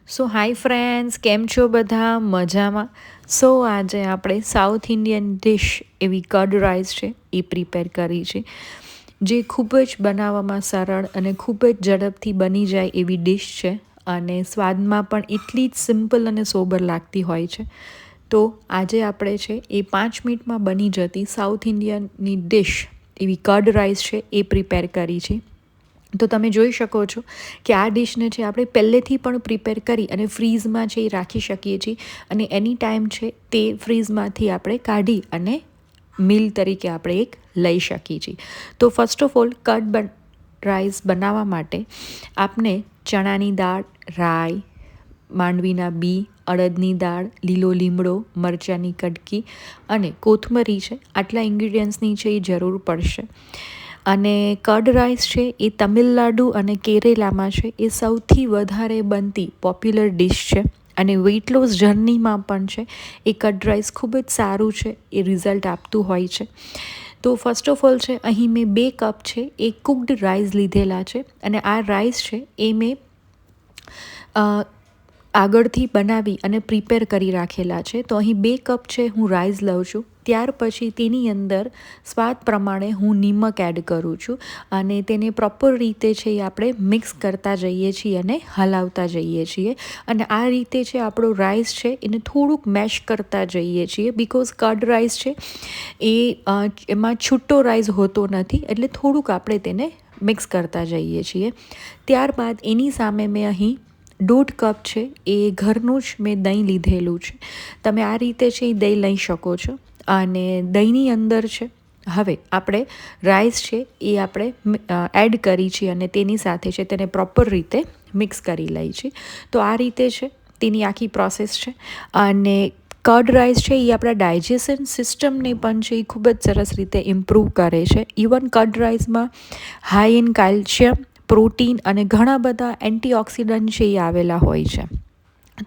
સો hi friends, કેમ છો બધા? મજામાં? સો આજે આપણે સાઉથ ઇન્ડિયન ડિશ એવી કર્ડ રાઈસ છે એ પ્રિપેર કરી છે, જે ખૂબ જ બનાવવામાં સરળ અને ખૂબ જ ઝડપથી બની જાય એવી ડિશ છે અને સ્વાદમાં પણ એટલી જ સિમ્પલ અને સોબર લાગતી હોય છે. તો આજે આપણે છે એ 5 મિનિટમાં બની જતી સાઉથ ઇન્ડિયનની ડિશ એવી કર્ડ રાઈસ છે એ પ્રિપેર કરી છે. તો તમે જોઈ શકો છો કે આ ડિશને છે આપણે પહેલેથી પણ પ્રિપેર કરી અને ફ્રીઝમાં છે એ રાખી શકીએ છીએ અને એની ટાઈમ છે તે ફ્રીઝમાંથી આપણે કાઢી અને મીલ તરીકે આપણે એક લઈ શકીએ છીએ. તો ફર્સ્ટ ઓફ ઓલ રાઈસ બનાવવા માટે આપણે ચણાની દાળ, રાઈ, માંડવીના બી, અડદની દાળ, લીલો લીમડો, મરચાંની કટકી અને કોથમરી છે, આટલા ઇન્ગ્રીડિયન્ટ્સની છે એ જરૂર પડશે. અને કર્ડ રાઈસ છે એ તમિલનાડુ અને કેરેલામાં છે એ સૌથી વધારે બનતી પોપ્યુલર ડિશ છે અને વેઇટ લોસ જર્નીમાં પણ છે એ કર્ડ રાઈસ ખૂબ જ સારું છે એ રિઝલ્ટ આપતું હોય છે. તો ફર્સ્ટ ઓફ ઓલ છે અહીં મેં 2 કપ છે એ કુકડ રાઈસ લીધેલા છે અને આ રાઈસ છે એ મેં આગળથી બનાવી અને પ્રિપેર કરી રાખેલા છે. તો અહીં 2 કપ છે હું રાઈસ લઉં છું. ત્યાર પછી તેની અંદર સ્વાદ પ્રમાણે હું નિમક એડ કરું છું અને તેને પ્રોપર રીતે છે એ આપણે મિક્સ કરતા જઈએ છીએ અને હલાવતા જઈએ છીએ અને આ રીતે છે આપણો રાઈસ છે એને થોડુંક મેશ કરતા જઈએ છીએ, બિકોઝ કર્ડ રાઈસ છે એ એમાં છૂટો રાઈસ હોતો નથી, એટલે થોડુંક આપણે તેને મિક્સ કરતા જઈએ છીએ. ત્યારબાદ એની સામે મેં અહીં 1.5 કપ છે એ ઘરનું જ મેં દહીં લીધેલું છે. તમે આ રીતે છે એ દહીં લઈ શકો છો અને દહીંની અંદર છે હવે આપણે રાઈસ છે એ આપણે એડ કરી છે અને તેની સાથે છે તેને પ્રોપર રીતે મિક્સ કરી લઈ છીએ. તો આ રીતે છે તેની આખી પ્રોસેસ છે અને કર્ડ રાઈસ છે એ આપણા ડાયજેશન સિસ્ટમને પણ છે એ ખૂબ જ સરસ રીતે ઇમ્પ્રૂવ કરે છે. ઇવન કર્ડ રાઈસમાં હાઈ ઇન કેલ્શિયમ, પ્રોટીન અને ઘણા બધા એન્ટીઓક્સિડન્ટ છે એ આવેલા હોય છે.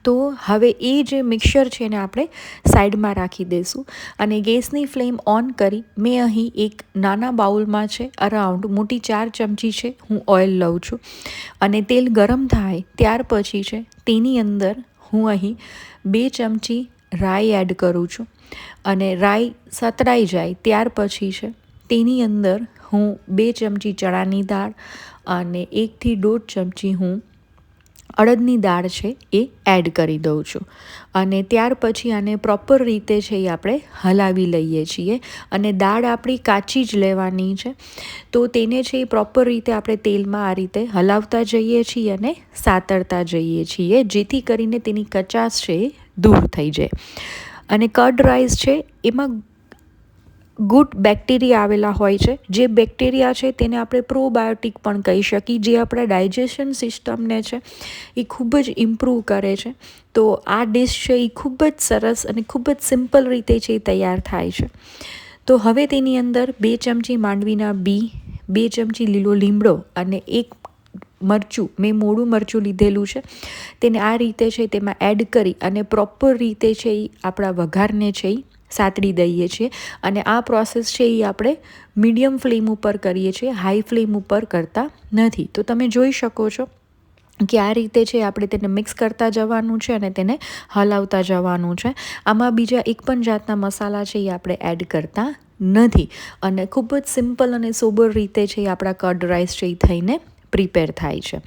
તો હવે એ જે મિક્સર છે એને આપણે સાઈડમાં રાખી દઈશું અને ગેસની ફ્લેમ ઓન કરી મેં અહીં એક નાના બાઉલમાં છે અરાઉન્ડ મોટી 4 ચમચી છે હું ઓઇલ લઉં છું અને તેલ ગરમ થાય ત્યાર પછી છે તેની અંદર હું અહીં 2 ચમચી રાઈ એડ કરું છું અને રાઈ સતરાઈ જાય ત્યાર પછી છે તેની અંદર હું 2 ચમચી ચણાની દાળ અને 1 થી 1.5 ચમચી હું અડદની દાળ છે એ એડ કરી દઉં છું અને ત્યાર પછી આને પ્રોપર રીતે છે એ આપણે હલાવી લઈએ છીએ અને દાળ આપણી કાચી જ લેવાની છે. તો તેને છે એ પ્રોપર રીતે આપણે તેલમાં આ રીતે હલાવતા જઈએ છીએ અને સાતરતા જઈએ છીએ, જેથી કરીને તેની કચાશ છે એ દૂર થઈ જાય. અને કર્ડ રાઈસ છે એમાં ગુડ બેક્ટેરિયા આવેલા હોય છે, જે બેક્ટેરિયા છે તેને આપણે પ્રોબાયોટિક પણ કહી શકીએ, જે આપણા ડાયજેશન સિસ્ટમને છે એ ખૂબ જ ઇમ્પ્રૂવ કરે છે. તો આ ડિશ છે એ ખૂબ જ સરસ અને ખૂબ જ સિમ્પલ રીતે છે એ તૈયાર થાય છે. તો હવે તેની અંદર 2 ચમચી માંડવીના બી, 2 ચમચી લીલો લીમડો અને 1 મરચું, મેં મોડું મરચું લીધેલું છે, તેને આ રીતે છે તેમાં એડ કરી અને પ્રોપર રીતે છે એ આપણા વઘારને છે એ સાતડી દઈએ છીએ અને આ પ્રોસેસ છે એ આપણે મીડિયમ ફ્લેમ ઉપર કરીએ છીએ, હાઈ ફ્લેમ ઉપર કરતા નથી. તો તમે જોઈ શકો છો કે આ રીતે છે આપણે તેને મિક્સ કરતા જવાનું છે અને તેને હલાવતા જવાનું છે. આમાં બીજા એક પણ જાતના મસાલા છે એ આપણે એડ કરતા નથી અને ખૂબ જ સિમ્પલ અને સોબર રીતે છે એ આપણા કર્ડ રાઈસ છે એ થઈને પ્રિપેર થાય છે.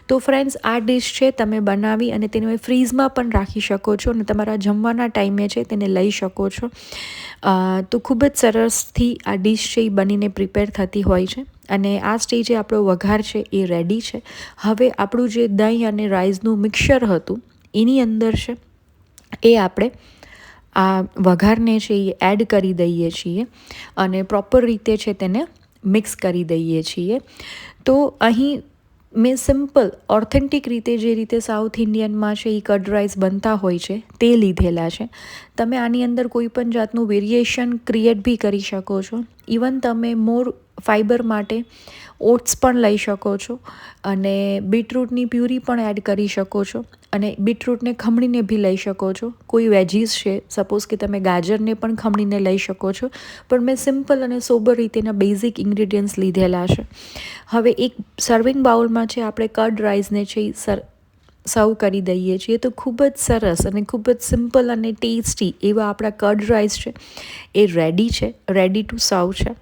તો ફ્રેન્ડ્સ, આ ડિશ છે તમે બનાવી અને તેને ફ્રીઝમાં પણ રાખી શકો છો અને તમારા જમવાના ટાઈમે છે તેને લઈ શકો છો. તો ખૂબ જ સરસથી આ ડિશ છે એ બનીને પ્રિપેર થતી હોય છે અને આ સ્ટેજે આપણો વઘાર છે એ રેડી છે. હવે આપણું જે દહીં અને રાઈસનું મિક્સર હતું એની અંદર છે એ આપણે આ વઘારને છે એ એડ કરી દઈએ છીએ અને પ્રોપર રીતે છે તેને મિક્સ કરી દઈએ છીએ. તો અહીં મેં સિમ્પલ ઓથેન્ટિક રીતે જે રીતે સાઉથ ઇન્ડિયનમાં છે એ કર્ડ રાઈસ બનતા હોય છે તે લીધેલા છે. તમે આની અંદર કોઈ પણ જાતનું વેરિએશન ક્રિએટ બી કરી શકો છો. ઇવન તમે મોર ફાઈબર માટે ઓટ્સ પણ લઈ શકો છો અને બીટરૂટની પ્યુરી પણ એડ કરી શકો છો અને બીટરૂટને ખમણીને બી લઈ શકો છો. કોઈ વેજીસ છે, સપોઝ કે તમે ગાજરને પણ ખમણીને લઈ શકો છો, પણ મેં સિમ્પલ અને સોબર રીતેના બેઝિક ઇન્ગ્રીડિયન્ટ્સ લીધેલા છે. હવે એક સર્વિંગ બાઉલમાં છે આપણે કર્ડ રાઈસને છે સર્વ કરી દઈએ છીએ તો ખૂબ જ સરસ અને ખૂબ જ સિમ્પલ અને ટેસ્ટી એવા આપણા કર્ડ રાઈસ છે એ રેડી ટુ સર્વ છે.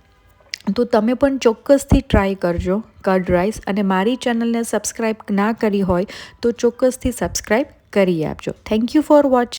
તો તમે પણ ચોક્કસથી ટ્રાય કરજો કર્ડ રાઈસ, અને મારી ચેનલને સબસ્ક્રાઈબ ના કરી હોય તો ચોક્કસથી સબસ્ક્રાઈબ કરી આપજો. Thank you for watching.